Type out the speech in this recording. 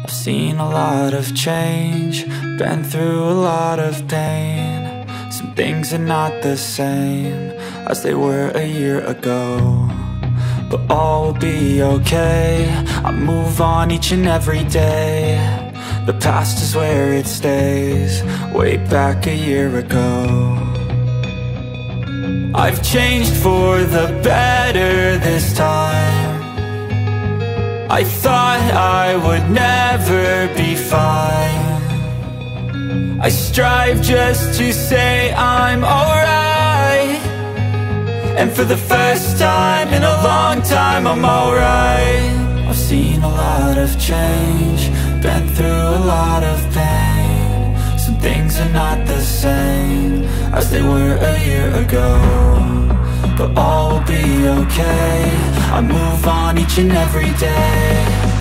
I've seen a lot of change, been through a lot of pain. Some things are not the same as they were a year ago, but all will be okay. I move on each and every day. The past is where it stays, way back a year ago. I've changed for the better this time. I thought I would never be fine. I strive just to say I'm alright, and for the first time in a long time I'm alright. I've seen a lot of change, been through a lot of pain. Some things are not the same as they were a year ago, but all will be okay. I move on each and every day.